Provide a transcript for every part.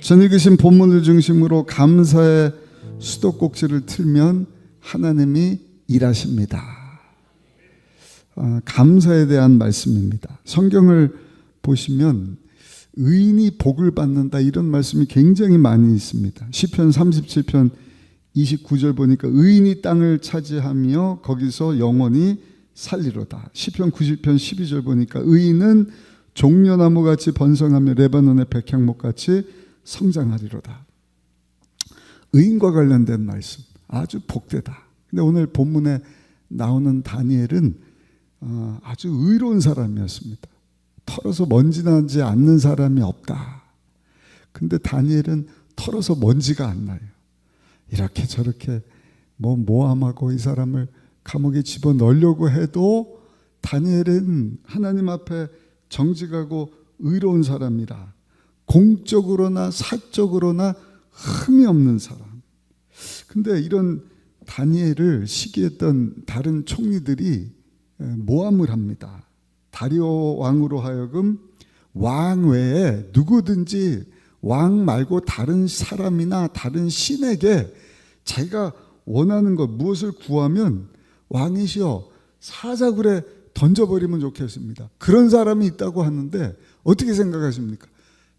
전 읽으신 본문을 중심으로 감사의 수도꼭지를 틀면 하나님이 일하십니다. 감사에 대한 말씀입니다. 성경을 보시면 의인이 복을 받는다 이런 말씀이 굉장히 많이 있습니다. 시편 37편 29절 보니까 의인이 땅을 차지하며 거기서 영원히 살리로다. 시편 90편 12절 보니까 의인은 종려나무같이 번성하며 레바논의 백향목같이 성장하리로다. 의인과 관련된 말씀, 아주 복되다. 근데 오늘 본문에 나오는 다니엘은 아주 의로운 사람이었습니다. 털어서 먼지 나지 않는 사람이 없다. 근데 다니엘은 털어서 먼지가 안 나요. 이렇게 저렇게 모함하고 이 사람을 감옥에 집어넣으려고 해도 다니엘은 하나님 앞에 정직하고 의로운 사람이라 공적으로나 사적으로나 흠이 없는 사람. 근데 이런 다니엘을 시기했던 다른 총리들이 모함을 합니다. 다리오 왕으로 하여금 왕 외에 누구든지 왕 말고 다른 사람이나 다른 신에게 자기가 원하는 것 무엇을 구하면 왕이시여 사자굴에 던져버리면 좋겠습니다. 그런 사람이 있다고 하는데 어떻게 생각하십니까?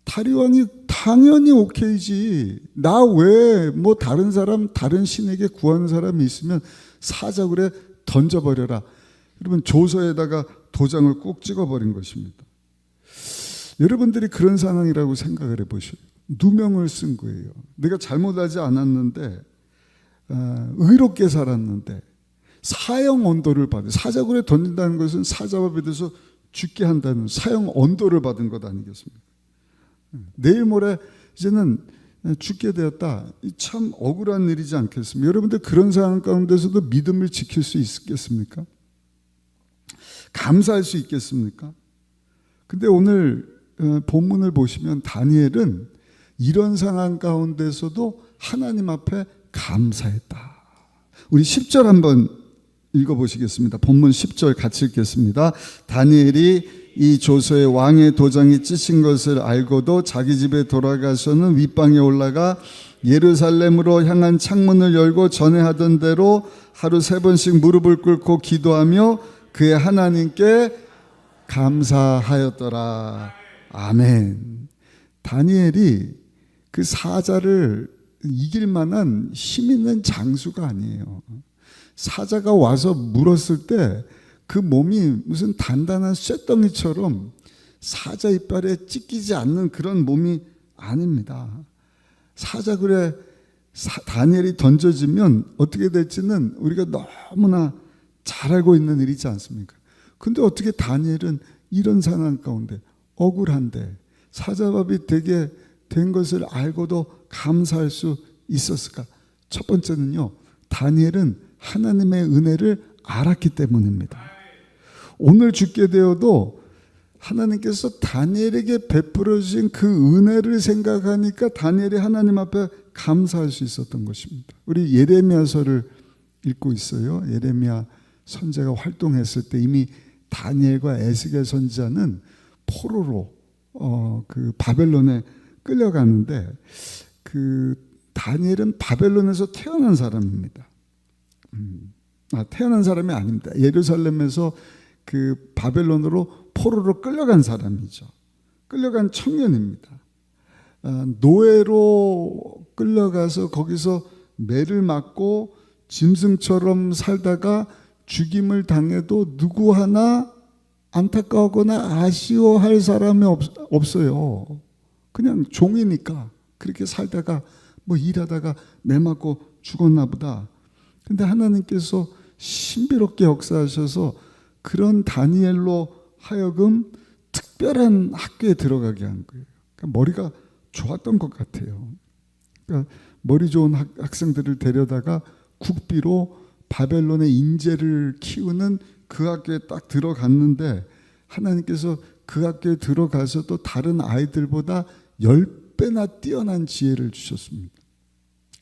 다리오 왕이 당연히 오케이지. 나 외에 다른 사람 다른 신에게 구하는 사람이 있으면 사자굴에 던져버려라. 여러분 조서에다가 도장을 꼭 찍어버린 것입니다. 여러분들이 그런 상황이라고 생각을 해보셔요. 누명을 쓴 거예요. 내가 잘못하지 않았는데 의롭게 살았는데 사형 언도를 받은, 사자굴에 던진다는 것은 사자밥에 대해서 죽게 한다는 사형 언도를 받은 것 아니겠습니까? 내일 모레 이제는 죽게 되었다. 참 억울한 일이지 않겠습니까? 여러분들 그런 상황 가운데서도 믿음을 지킬 수 있겠습니까? 감사할 수 있겠습니까? 근데 오늘 본문을 보시면 다니엘은 이런 상황 가운데서도 하나님 앞에 감사했다. 우리 10절 한번 읽어보시겠습니다. 본문 10절 같이 읽겠습니다. 다니엘이 이 조서에 왕의 도장이 찢은 것을 알고도 자기 집에 돌아가서는 윗방에 올라가 예루살렘으로 향한 창문을 열고 전에 하던 대로 하루 3번씩 무릎을 꿇고 기도하며 그의 하나님께 감사하였더라. 아멘. 다니엘이 그 사자를 이길 만한 힘 있는 장수가 아니에요. 사자가 와서 물었을 때 그 몸이 무슨 단단한 쇳덩이처럼 사자 이빨에 찢기지 않는 그런 몸이 아닙니다. 사자굴에 다니엘이 던져지면 어떻게 될지는 우리가 너무나 잘 알고 있는 일이지 않습니까? 근데 어떻게 다니엘은 이런 상황 가운데 억울한데 사자밥이 되게 된 것을 알고도 감사할 수 있었을까? 첫 번째는요, 다니엘은 하나님의 은혜를 알았기 때문입니다. 오늘 죽게 되어도 하나님께서 다니엘에게 베풀어 주신 그 은혜를 생각하니까 다니엘이 하나님 앞에 감사할 수 있었던 것입니다. 우리 예레미야서를 읽고 있어요. 예레미야 선지자가 활동했을 때 이미 다니엘과 에스겔 선지자는 포로로 그 바벨론에 끌려가는데 그 다니엘은 바벨론에서 태어난 사람입니다. 태어난 사람이 아닙니다. 예루살렘에서 그 바벨론으로 포로로 끌려간 사람이죠. 끌려간 청년입니다. 노예로 끌려가서 거기서 매를 맞고 짐승처럼 살다가 죽임을 당해도 누구 하나 안타까워하거나 아쉬워할 사람이 없어요. 그냥 종이니까 그렇게 살다가 일하다가 매 맞고 죽었나 보다. 근데 하나님께서 신비롭게 역사하셔서 그런 다니엘로 하여금 특별한 학교에 들어가게 한 거예요. 그러니까 머리가 좋았던 것 같아요. 그러니까 머리 좋은 학생들을 데려다가 국비로 바벨론의 인재를 키우는 그 학교에 딱 들어갔는데 하나님께서 그 학교에 들어가서도 다른 아이들보다 10배나 뛰어난 지혜를 주셨습니다.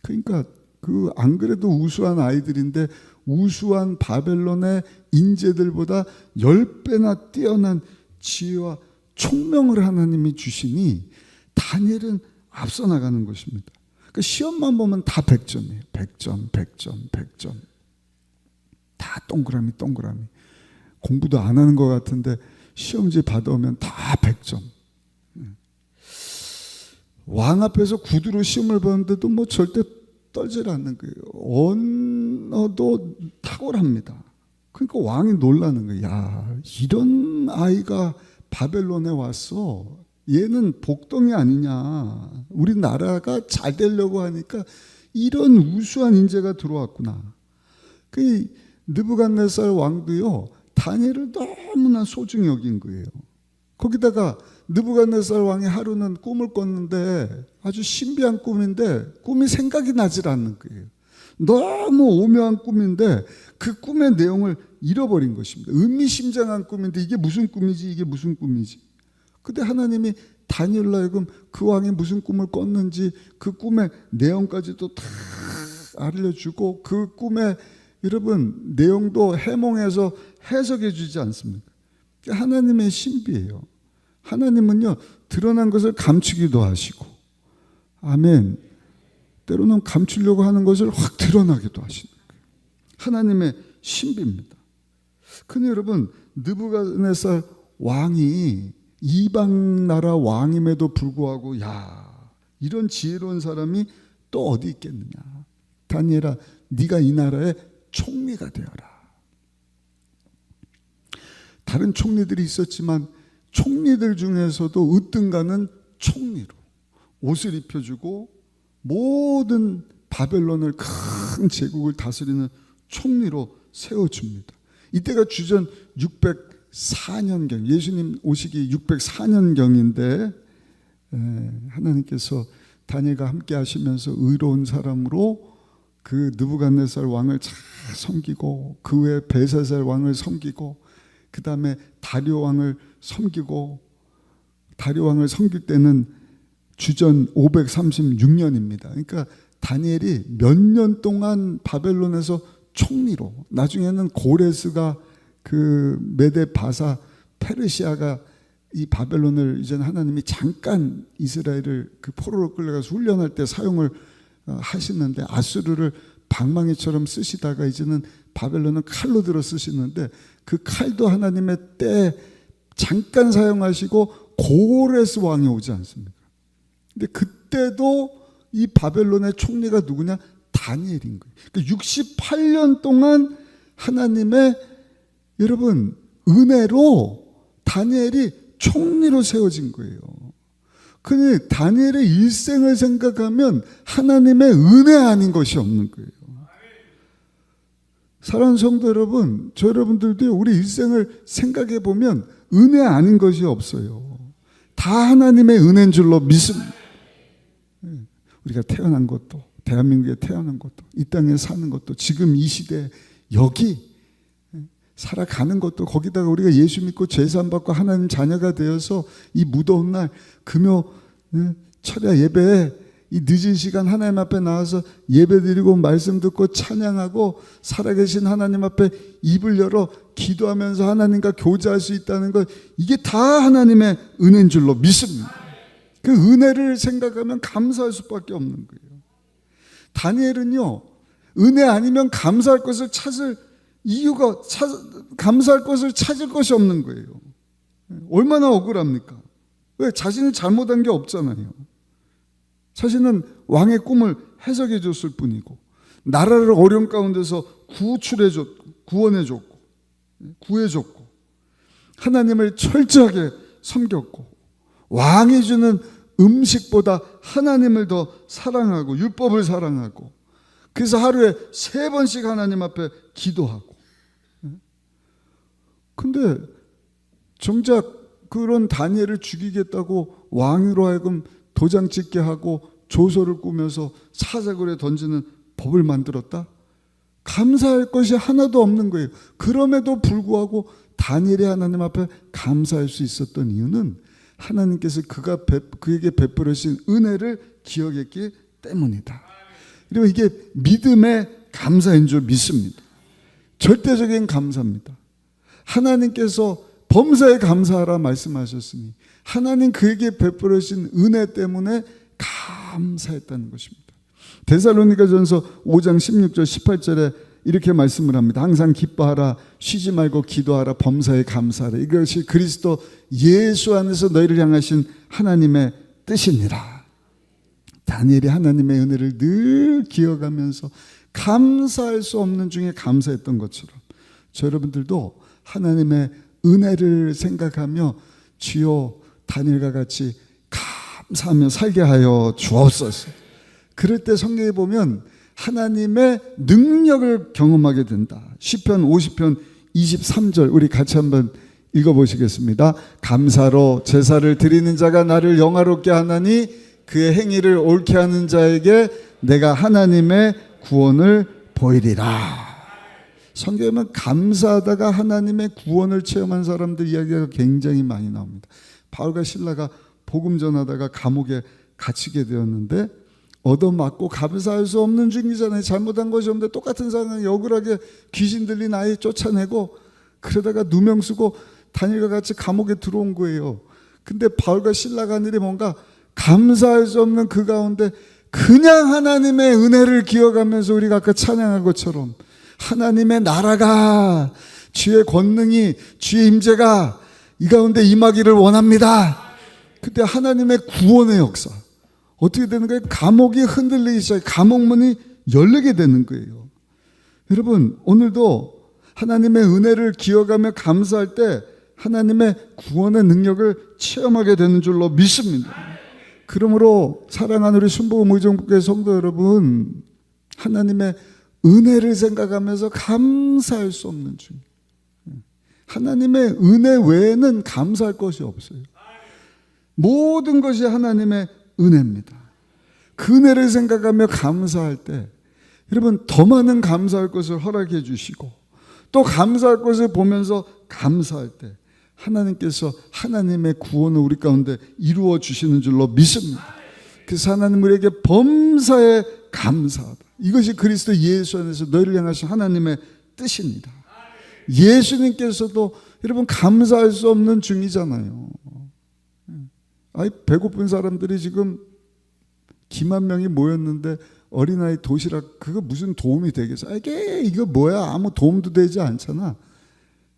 그러니까 그 안 그래도 우수한 아이들인데 우수한 바벨론의 인재들보다 10배나 뛰어난 지혜와 총명을 하나님이 주시니 다니엘은 앞서 나가는 것입니다. 그 시험만 보면 다 100점이에요. 100점, 100점, 100점. 다 동그라미, 동그라미. 공부도 안 하는 것 같은데 시험지 받아오면 다 100점. 왕 앞에서 구두로 시험을 보는데도 뭐 절대 떨질 않는 거예요. 언어도 탁월합니다. 그러니까 왕이 놀라는 거예요. 야, 이런 아이가 바벨론에 왔어. 얘는 복덩이 아니냐. 우리나라가 잘 되려고 하니까 이런 우수한 인재가 들어왔구나. 그 느부갓네살 왕도요, 다니엘을 너무나 소중히 여긴 거예요. 거기다가 느부갓네살 왕이 하루는 꿈을 꿨는데 아주 신비한 꿈인데 꿈이 생각이 나질 않는 거예요. 너무 오묘한 꿈인데 그 꿈의 내용을 잃어버린 것입니다. 의미심장한 꿈인데 이게 무슨 꿈이지? 이게 무슨 꿈이지? 근데 하나님이 다니엘로 하여금 그 왕이 무슨 꿈을 꿨는지 그 꿈의 내용까지도 다 알려주고 그 꿈의 여러분 내용도 해몽해서 해석해 주지 않습니까? 하나님의 신비예요. 하나님은요 드러난 것을 감추기도 하시고 아멘. 때로는 감추려고 하는 것을 확 드러나기도 하시는 거예요. 하나님의 신비입니다. 근데 여러분 느부갓네살 왕이 이방 나라 왕임에도 불구하고 야 이런 지혜로운 사람이 또 어디 있겠느냐. 다니엘아 네가 이 나라의 총리가 되어라. 다른 총리들이 있었지만 총리들 중에서도 으뜸가는 총리로 옷을 입혀주고 모든 바벨론을 큰 제국을 다스리는 총리로 세워줍니다. 이때가 주전 604년경 예수님 오시기 604년경인데 하나님께서 다니엘과 함께 하시면서 의로운 사람으로 그 느부갓네살 왕을 잘 섬기고 그 외에 벨사살 왕을 섬기고 그 다음에 다리오 왕을 섬기고 다리오 왕을 섬길 때는 주전 536년입니다. 그러니까 다니엘이 몇 년 동안 바벨론에서 총리로 나중에는 고레스가 그 메데 바사 페르시아가 이 바벨론을 이제는 하나님이 잠깐 이스라엘을 그 포로로 끌려가서 훈련할 때 사용을 하시는데 아수르를 방망이처럼 쓰시다가 이제는 바벨론은 칼로 들어 쓰시는데 그 칼도 하나님의 때 잠깐 사용하시고 고레스 왕이 오지 않습니까? 근데 그때도 이 바벨론의 총리가 누구냐? 다니엘인 거예요. 그러니까 68년 동안 하나님의 여러분 은혜로 다니엘이 총리로 세워진 거예요. 근데 다니엘의 일생을 생각하면 하나님의 은혜 아닌 것이 없는 거예요. 사랑하는 성도 여러분, 저 여러분들도 우리 일생을 생각해 보면 은혜 아닌 것이 없어요. 다 하나님의 은혜인 줄로 믿습니다. 우리가 태어난 것도, 대한민국에 태어난 것도, 이 땅에 사는 것도, 지금 이 시대 여기 살아가는 것도, 거기다가 우리가 예수 믿고 죄산 받고 하나님 자녀가 되어서 이 무더운 날 금요 철야 예배에 이 늦은 시간 하나님 앞에 나와서 예배드리고 말씀 듣고 찬양하고 살아계신 하나님 앞에 입을 열어 기도하면서 하나님과 교제할 수 있다는 것, 이게 다 하나님의 은혜인 줄로 믿습니다. 그 은혜를 생각하면 감사할 수밖에 없는 거예요. 다니엘은요 은혜 아니면 감사할 것을 찾을 이유가 감사할 것을 찾을 것이 없는 거예요. 얼마나 억울합니까? 왜? 자신이 잘못한 게 없잖아요. 자신은 왕의 꿈을 해석해 줬을 뿐이고 나라를 어려운 가운데서 구원해줬고 구해줬고 하나님을 철저하게 섬겼고 왕이 주는 음식보다 하나님을 더 사랑하고 율법을 사랑하고 그래서 하루에 3번씩 하나님 앞에 기도하고. 근데 정작 그런 다니엘을 죽이겠다고 왕으로 하여금 도장 찍게 하고 조서를 꾸며서 사자굴에 던지는 법을 만들었다? 감사할 것이 하나도 없는 거예요. 그럼에도 불구하고 다니엘이 하나님 앞에 감사할 수 있었던 이유는 하나님께서 그에게 베풀으신 은혜를 기억했기 때문이다. 그리고 이게 믿음의 감사인 줄 믿습니다. 절대적인 감사입니다. 하나님께서 범사에 감사하라 말씀하셨으니 하나님 그에게 베풀으신 은혜 때문에 감사했다는 것입니다. 데살로니가전서 5장 16절 18절에 이렇게 말씀을 합니다. 항상 기뻐하라, 쉬지 말고 기도하라, 범사에 감사하라. 이것이 그리스도 예수 안에서 너희를 향하신 하나님의 뜻이니라. 다니엘이 하나님의 은혜를 늘 기억하면서 감사할 수 없는 중에 감사했던 것처럼 저 여러분들도 하나님의 은혜를 생각하며 주여 다니엘과 같이 감사하며 살게 하여 주옵소서. 그럴 때 성경에 보면 하나님의 능력을 경험하게 된다. 시편 50편 23절 우리 같이 한번 읽어보시겠습니다. 감사로 제사를 드리는 자가 나를 영화롭게 하나니 그의 행위를 옳게 하는 자에게 내가 하나님의 구원을 보이리라. 성경에 보면 감사하다가 하나님의 구원을 체험한 사람들 이야기가 굉장히 많이 나옵니다. 바울과 실라가 복음 전하다가 감옥에 갇히게 되었는데 얻어맞고 감사할 수 없는 중이잖아요. 잘못한 것이 없는데 똑같은 상황에 억울하게 귀신 들린 아이 쫓아내고 그러다가 누명 쓰고 다니엘과 같이 감옥에 들어온 거예요. 근데 바울과 실라가 한 일이 뭔가 감사할 수 없는 그 가운데 그냥 하나님의 은혜를 기억하면서 우리가 아까 찬양한 것처럼 하나님의 나라가 주의 권능이 주의 임재가 이 가운데 임하기를 원합니다. 그때 하나님의 구원의 역사 어떻게 되는 거예요? 감옥이 흔들리기 시작해 감옥문이 열리게 되는 거예요. 여러분 오늘도 하나님의 은혜를 기억하며 감사할 때 하나님의 구원의 능력을 체험하게 되는 줄로 믿습니다. 그러므로 사랑하는 우리 순복음 의정부교회 성도 여러분, 하나님의 은혜를 생각하면서 감사할 수 없는 중, 하나님의 은혜 외에는 감사할 것이 없어요. 모든 것이 하나님의 은혜입니다. 그 은혜를 생각하며 감사할 때 여러분 더 많은 감사할 것을 허락해 주시고 또 감사할 것을 보면서 감사할 때 하나님께서 하나님의 구원을 우리 가운데 이루어 주시는 줄로 믿습니다. 그래서 하나님 우리에게 범사에 감사하다. 이것이 그리스도 예수 안에서 너희를 향하신 하나님의 뜻입니다. 예수님께서도 여러분 감사할 수 없는 중이잖아요. 배고픈 사람들이 지금 기만 명이 모였는데 어린아이 도시락 그거 무슨 도움이 되겠어? 이거 뭐야? 아무 도움도 되지 않잖아.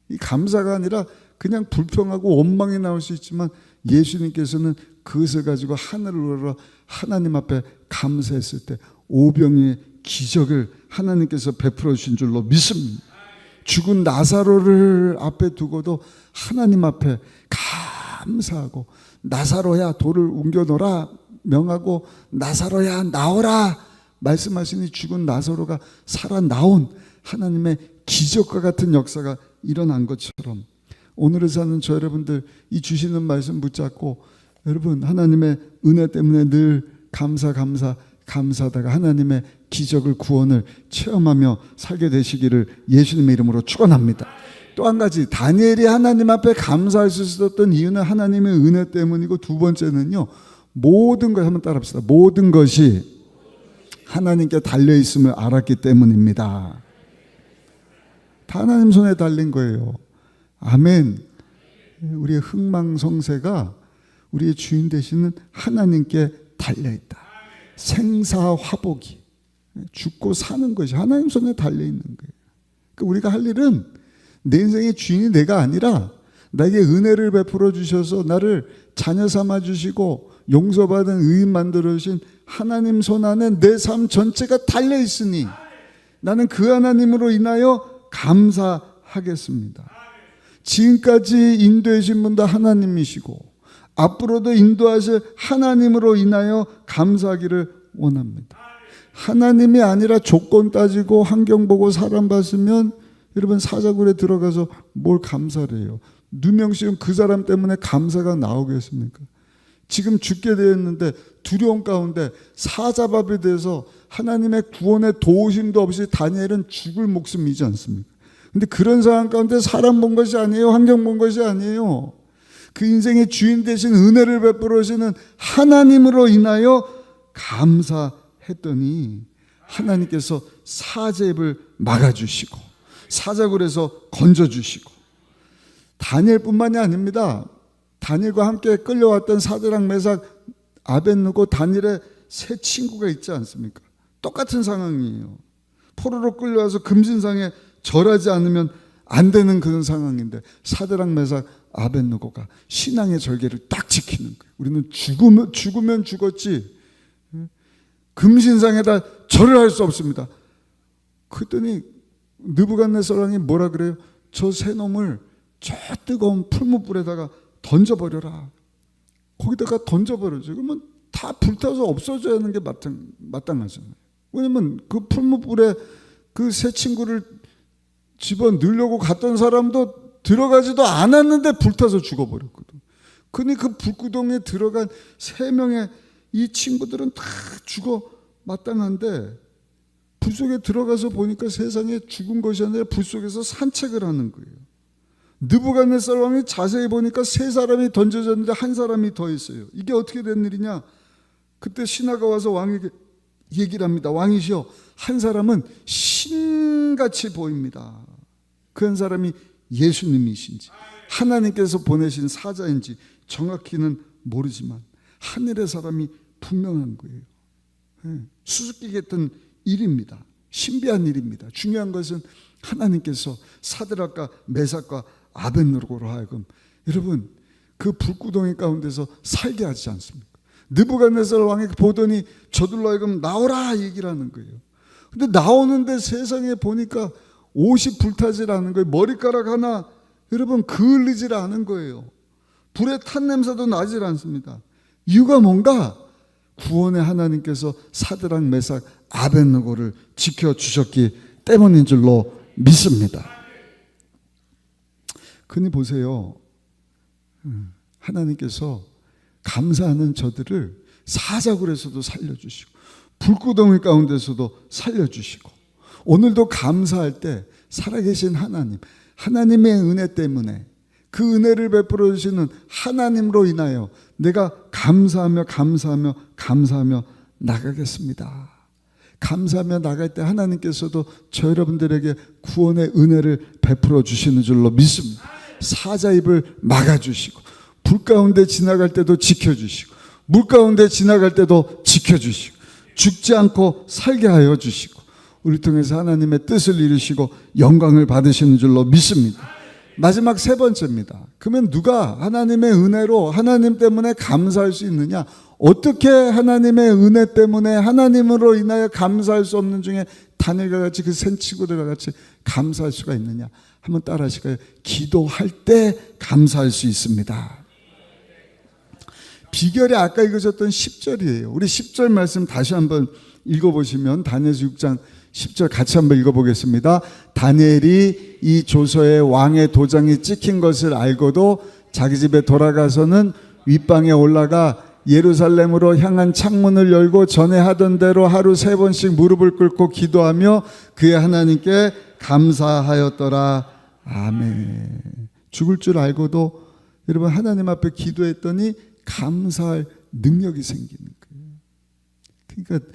이 감사가 아니라 그냥 불평하고 원망이 나올 수 있지만 예수님께서는 그것을 가지고 하늘을 우러러 하나님 앞에 감사했을 때 오병이의 기적을 하나님께서 베풀어 주신 줄로 믿습니다. 죽은 나사로를 앞에 두고도 하나님 앞에 감사하고 나사로야 돌을 옮겨놓으라 명하고 나사로야 나오라 말씀하시니 죽은 나사로가 살아나온 하나님의 기적과 같은 역사가 일어난 것처럼 오늘을 사는 저 여러분들 이 주시는 말씀 붙잡고 여러분 하나님의 은혜 때문에 늘 감사하다가 하나님의 기적을 구원을 체험하며 살게 되시기를 예수님의 이름으로 축원합니다. 또 한 가지 다니엘이 하나님 앞에 감사할 수 있었던 이유는 하나님의 은혜 때문이고 두 번째는요 모든 것 한번 따라합시다. 모든 것이 하나님께 달려있음을 알았기 때문입니다. 다 하나님 손에 달린 거예요. 아멘. 우리의 흥망성쇠가 우리의 주인 되시는 하나님께 달려있다. 생사화복이 죽고 사는 것이 하나님 손에 달려있는 거예요. 그러니까 우리가 할 일은 내 인생의 주인이 내가 아니라 나에게 은혜를 베풀어 주셔서 나를 자녀 삼아 주시고 용서받은 의인 만들어 주신 하나님 손 안에 내 삶 전체가 달려있으니 나는 그 하나님으로 인하여 감사하겠습니다. 지금까지 인도해 주신 분도 하나님이시고 앞으로도 인도하실 하나님으로 인하여 감사하기를 원합니다. 하나님이 아니라 조건 따지고 환경 보고 사람 봤으면 여러분 사자굴에 들어가서 뭘 감사를 해요? 누명 씌운 그 사람 때문에 감사가 나오겠습니까? 지금 죽게 되었는데 두려움 가운데 사자밥이 돼서 하나님의 구원의 도우심도 없이 다니엘은 죽을 목숨이지 않습니까? 근데 그런 상황 가운데 사람 본 것이 아니에요. 환경 본 것이 아니에요. 그 인생의 주인 되신 은혜를 베풀어 주시는 하나님으로 인하여 감사했더니 하나님께서 사자입을 막아주시고 사자굴에서 건져주시고 다니엘뿐만이 아닙니다. 다니엘과 함께 끌려왔던 사드락 메삭 아벳느고 다니엘의 새 친구가 있지 않습니까? 똑같은 상황이에요. 포로로 끌려와서 금신상에 절하지 않으면 안 되는 그런 상황인데 사드락 메삭 아벳느고가 신앙의 절개를 딱 지키는 거예요. 우리는 죽으면 죽었지 금신상에다 절을 할 수 없습니다. 그랬더니 느부갓네살 왕이 뭐라 그래요? 저 새 놈을 저 뜨거운 풀무불에다가 던져버려라. 거기다가 던져버려죠. 그러면 다 불타서 없어져야 하는 게 마땅하잖아요. 왜냐면 그 풀무불에 그 새 친구를 집어 넣으려고 갔던 사람도 들어가지도 않았는데 불타서 죽어버렸거든. 그러니 그 불구덩이에 들어간 3명의 이 친구들은 다 죽어 마땅한데 불 속에 들어가서 보니까 세상에 죽은 것이 아니라 불 속에서 산책을 하는 거예요. 느부갓네살 왕이 자세히 보니까 3사람이 던져졌는데 1사람이 더 있어요. 이게 어떻게 된 일이냐? 그때 신하가 와서 왕에게 얘기를 합니다. 왕이시여, 한 사람은 신같이 보입니다. 그 한 사람이 예수님이신지 하나님께서 보내신 사자인지 정확히는 모르지만 하늘의 사람이 분명한 거예요. 수수께끼 했던 일입니다. 신비한 일입니다. 중요한 것은 하나님께서 사드락과 메삭과 아벳느고로 하여금 여러분 그 불구덩이 가운데서 살게 하지 않습니까? 느부갓네살 왕이 보더니 저들로 하여금 나오라 얘기를 하는 거예요. 근데 나오는데 세상에 보니까 옷이 불타질 않은 거예요. 머리카락 하나 여러분 그을리질 않은 거예요. 불에 탄 냄새도 나질 않습니다. 이유가 뭔가? 구원의 하나님께서 사드락 메삭 아벳느고를 지켜주셨기 때문인 줄로 믿습니다. 그니 보세요. 하나님께서 감사하는 저들을 사자굴에서도 살려주시고 불구덩이 가운데서도 살려주시고 오늘도 감사할 때 살아계신 하나님, 하나님의 은혜 때문에 그 은혜를 베풀어 주시는 하나님으로 인하여 내가 감사하며 나가겠습니다. 감사하며 나갈 때 하나님께서도 저 여러분들에게 구원의 은혜를 베풀어 주시는 줄로 믿습니다. 사자 입을 막아주시고 불 가운데 지나갈 때도 지켜주시고 물 가운데 지나갈 때도 지켜주시고 죽지 않고 살게 하여 주시고 우리 통해서 하나님의 뜻을 이루시고 영광을 받으시는 줄로 믿습니다. 마지막 3번째입니다. 그러면 누가 하나님의 은혜로 하나님 때문에 감사할 수 있느냐? 어떻게 하나님의 은혜 때문에 하나님으로 인하여 감사할 수 없는 중에 다니엘과 같이 그 새 친구들과 같이 감사할 수가 있느냐? 한번 따라 하실까요? 기도할 때 감사할 수 있습니다. 비결이 아까 읽으셨던 10절이에요. 우리 10절 말씀 다시 한번 읽어보시면 다니엘서 6장 10절 같이 한번 읽어보겠습니다. 다니엘이 이 조서에 왕의 도장이 찍힌 것을 알고도 자기 집에 돌아가서는 윗방에 올라가 예루살렘으로 향한 창문을 열고 전에 하던 대로 하루 3번씩 무릎을 꿇고 기도하며 그의 하나님께 감사하였더라. 아멘. 죽을 줄 알고도 여러분 하나님 앞에 기도했더니 감사할 능력이 생기는 거예요. 그러니까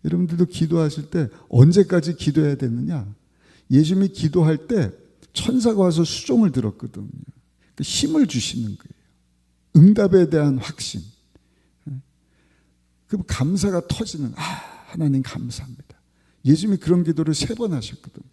여러분들도 기도하실 때 언제까지 기도해야 되느냐? 예수님이 기도할 때 천사가 와서 수종을 들었거든요. 그러니까 힘을 주시는 거예요. 응답에 대한 확신. 그럼 감사가 터지는 하나님 감사합니다. 예수님이 그런 기도를 3번 하셨거든요.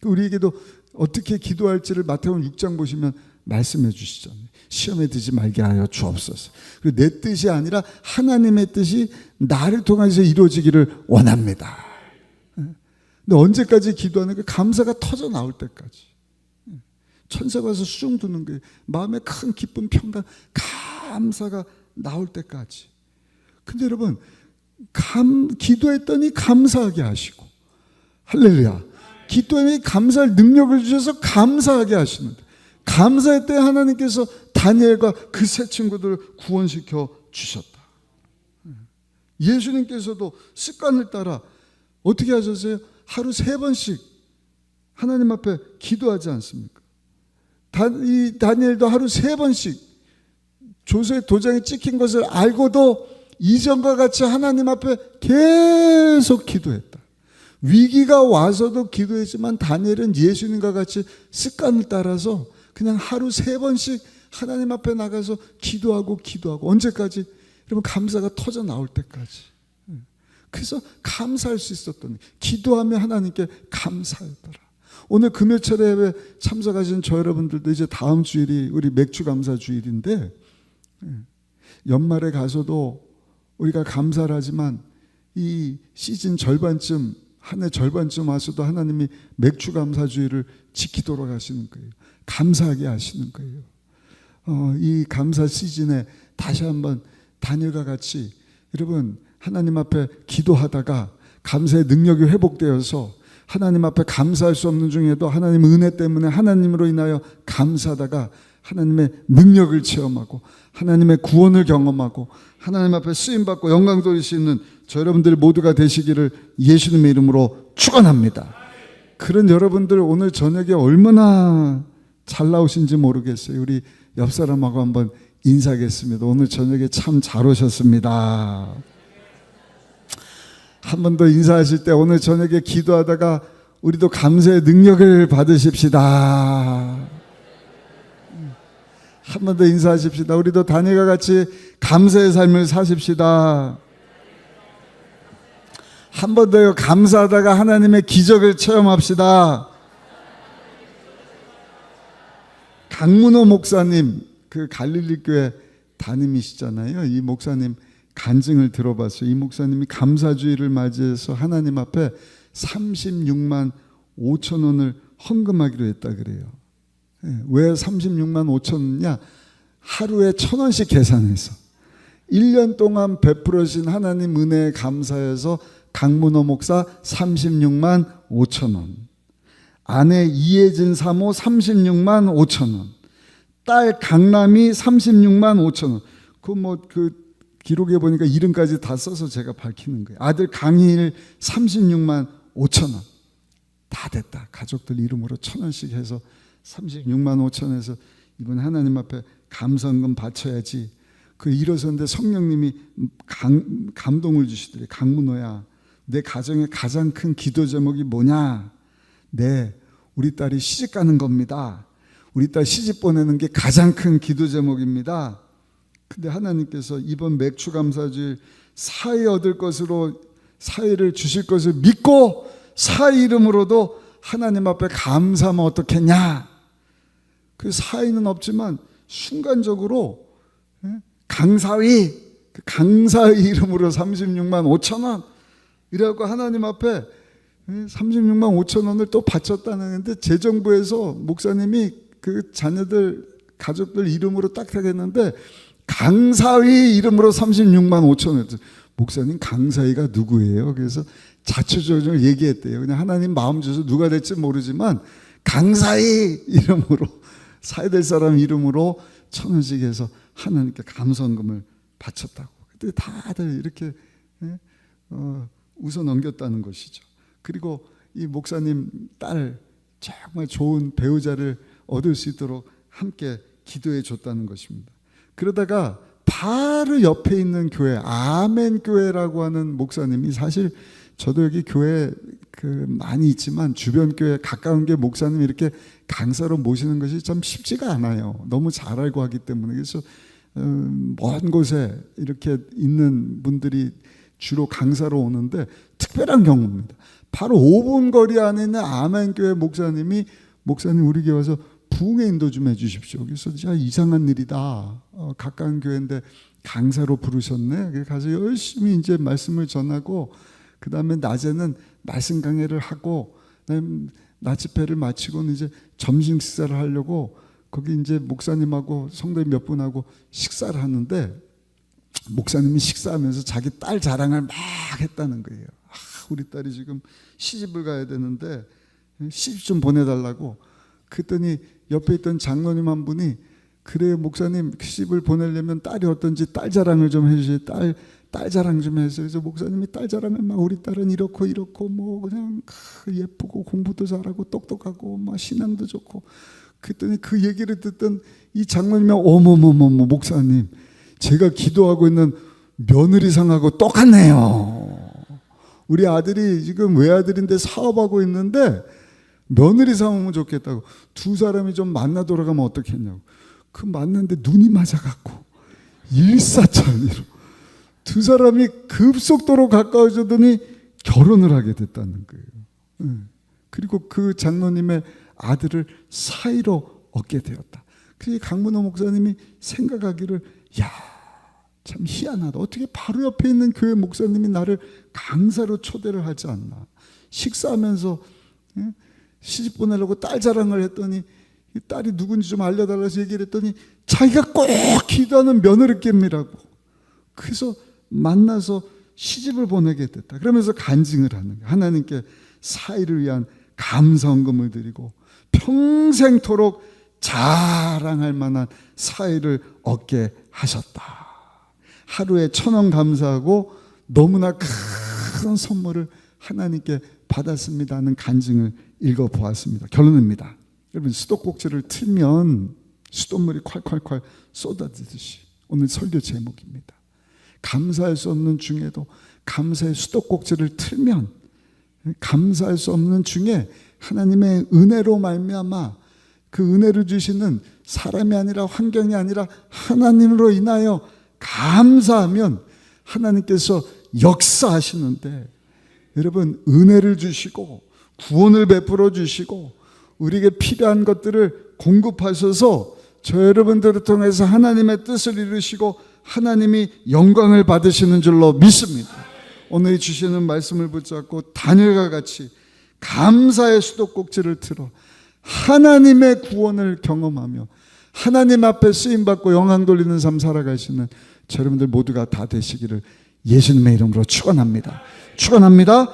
우리에게도 어떻게 기도할지를 마태복음 6장 보시면 말씀해 주시잖아요. 시험에 들지 말게 하여 주옵소서. 그리고 내 뜻이 아니라 하나님의 뜻이 나를 통해서 이루어지기를 원합니다. 근데 언제까지 기도하는 게 감사가 터져 나올 때까지. 천사가 와서 수종 두는 거예요. 마음에 큰 기쁨, 평강, 감사가 나올 때까지. 근데 여러분 기도했더니 감사하게 하시고 할렐루야. 기도했더니 감사할 능력을 주셔서 감사하게 하시는데 감사할 때 하나님께서 다니엘과 그 세 친구들을 구원시켜 주셨다. 예수님께서도 습관을 따라 어떻게 하셨어요? 하루 3번씩 하나님 앞에 기도하지 않습니까? 이 다니엘도 하루 3번씩 조서의 도장이 찍힌 것을 알고도 이전과 같이 하나님 앞에 계속 기도했다. 위기가 와서도 기도했지만 다니엘은 예수님과 같이 습관을 따라서 그냥 하루 3번씩 하나님 앞에 나가서 기도하고 언제까지? 여러분 감사가 터져 나올 때까지. 그래서 감사할 수 있었던, 기도하며 하나님께 감사했더라. 오늘 금요철에 참석하신 저 여러분들도 이제 다음 주일이 우리 맥주 감사 주일인데, 연말에 가서도 우리가 감사를 하지만 이 시즌 절반쯤, 한 해 절반쯤 와서도 하나님이 맥주 감사 주일을 지키도록 하시는 거예요. 감사하게 하시는 거예요. 이 감사 시즌에 다시 한번 다니엘과 같이 여러분 하나님 앞에 기도하다가 감사의 능력이 회복되어서 하나님 앞에 감사할 수 없는 중에도 하나님 은혜 때문에 하나님으로 인하여 감사하다가 하나님의 능력을 체험하고 하나님의 구원을 경험하고 하나님 앞에 쓰임받고 영광 돌릴 수 있는 저 여러분들 모두가 되시기를 예수님의 이름으로 축원합니다. 그런 여러분들 오늘 저녁에 얼마나 잘 나오신지 모르겠어요. 우리 옆 사람하고 한번 인사하겠습니다. 오늘 저녁에 참 잘 오셨습니다. 한 번 더 인사하실 때 오늘 저녁에 기도하다가 우리도 감사의 능력을 받으십시다. 한 번 더 인사하십시다. 우리도 다니엘과 같이 감사의 삶을 사십시다. 한 번 더요. 감사하다가 하나님의 기적을 체험합시다. 강문호 목사님, 그 갈릴리 교회 담임이시잖아요. 이 목사님 간증을 들어봤어요. 이 목사님이 감사주의를 맞이해서 하나님 앞에 36만 5천 원을 헌금하기로 했다 그래요. 왜 36만 5천 원이냐? 하루에 1,000원씩 계산해서 1년 동안 베풀어진 하나님 은혜에 감사해서 강문호 목사 36만 5천 원, 아내 이혜진 사모 36만 5천 원, 딸 강남이 36만 5천 원. 그 기록에 보니까 이름까지 다 써서 제가 밝히는 거예요. 아들 강희일 36만 5천 원. 다 됐다. 가족들 이름으로 1,000원씩 해서 36만 5천 원에서 이번 하나님 앞에 감사헌금 바쳐야지. 그 일어섰는데 성령님이 감동을 주시더래. 강문호야, 내 가정의 가장 큰 기도 제목이 뭐냐? 우리 딸이 시집 가는 겁니다. 우리 딸 시집 보내는 게 가장 큰 기도 제목입니다. 근데 하나님께서 이번 맥주 감사주일 사회 얻을 것으로, 사회를 주실 것을 믿고 사회 이름으로도 하나님 앞에 감사하면 어떻겠냐? 그 사회는 없지만 순간적으로 강사의 이름으로 36만 5천 원 이라고 하나님 앞에 36만 5천 원을 또 바쳤다는데, 재정부에서 목사님이 그 자녀들 가족들 이름으로 딱 하겠는데 강사의 이름으로 36만 5천 원. 목사님 강사위가 누구예요? 그래서 자초조정을 얘기했대요. 그냥 하나님 마음 줘서 누가 될지 모르지만 강사위 이름으로, 사야 될 사람 이름으로 1,000원씩 해서 하나님께 감사헌금을 바쳤다고. 그때 다들 이렇게 웃어 넘겼다는 것이죠. 그리고 이 목사님 딸 정말 좋은 배우자를 얻을 수 있도록 함께 기도해 줬다는 것입니다. 그러다가 바로 옆에 있는 교회, 아멘교회라고 하는 목사님이, 사실 저도 여기 교회 많이 있지만 주변 교회 가까운 게 목사님 이렇게 강사로 모시는 것이 참 쉽지가 않아요. 너무 잘 알고 하기 때문에. 그래서 먼 곳에 이렇게 있는 분들이 주로 강사로 오는데 특별한 경우입니다. 바로 5분 거리 안에 있는 아멘교회 목사님이, 목사님 우리 교회 와서 부흥의 인도 좀 해주십시오. 그래서 진짜 이상한 일이다. 가까운 교회인데 강사로 부르셨네. 가서 열심히 이제 말씀을 전하고, 그 다음에 낮에는 말씀 강해를 하고, 낮 집회를 마치고는 이제 점심 식사를 하려고 거기 이제 목사님하고 성도님 몇 분하고 식사를 하는데, 목사님이 식사하면서 자기 딸 자랑을 막 했다는 거예요. 우리 딸이 지금 시집을 가야 되는데 시집 좀 보내달라고. 그랬더니 옆에 있던 장로님 한 분이, 그래요 목사님, 시집을 보내려면 딸이 어떤지 딸 자랑을 좀 해주세요. 딸 자랑 좀 해주세요. 그래서 목사님이 딸 자랑을 막, 우리 딸은 이렇고 뭐 그냥 예쁘고 공부도 잘하고 똑똑하고 막 신앙도 좋고. 그랬더니 그 얘기를 듣던 이 장로님이, 어머머머 목사님, 제가 기도하고 있는 며느리상하고 똑같네요. 우리 아들이 지금 외아들인데 사업하고 있는데 며느리상 오면 좋겠다고. 두 사람이 좀 만나 돌아가면 어떻겠냐고. 그 만났는데 눈이 맞아갖고 일사천리로 두 사람이 급속도로 가까워지더니 결혼을 하게 됐다는 거예요. 그리고 그 장로님의 아들을 사이로 얻게 되었다. 그래서 강문호 목사님이 생각하기를, 야, 참 희한하다. 어떻게 바로 옆에 있는 교회 목사님이 나를 강사로 초대를 하지 않나. 식사하면서 시집 보내려고 딸 자랑을 했더니 이 딸이 누군지 좀 알려달라서 얘기를 했더니 자기가 꼭 기도하는 며느리감이라고. 그래서 만나서 시집을 보내게 됐다. 그러면서 간증을 하는 거예요. 하나님께 사이를 위한 감사헌금을 드리고 평생토록 자랑할 만한 사이를 얻게 하셨다. 하루에 1,000원 감사하고 너무나 큰 선물을 하나님께 받았습니다 하는 간증을 읽어보았습니다. 결론입니다. 여러분, 수도꼭지를 틀면 수돗물이 콸콸콸 쏟아지듯이 오늘 설교 제목입니다. 감사할 수 없는 중에도 감사의 수도꼭지를 틀면 감사할 수 없는 중에 하나님의 은혜로 말미암아 그 은혜를 주시는 사람이 아니라 환경이 아니라 하나님으로 인하여 감사하면 하나님께서 역사하시는데, 여러분, 은혜를 주시고 구원을 베풀어 주시고 우리에게 필요한 것들을 공급하셔서 저 여러분들을 통해서 하나님의 뜻을 이루시고 하나님이 영광을 받으시는 줄로 믿습니다. 오늘 주시는 말씀을 붙잡고 다니엘과 같이 감사의 수도꼭지를 틀어 하나님의 구원을 경험하며 하나님 앞에 쓰임받고 영광 돌리는 삶 살아가시는 저 여러분들 모두가 다 되시기를 예수님의 이름으로 축원합니다. 축원합니다.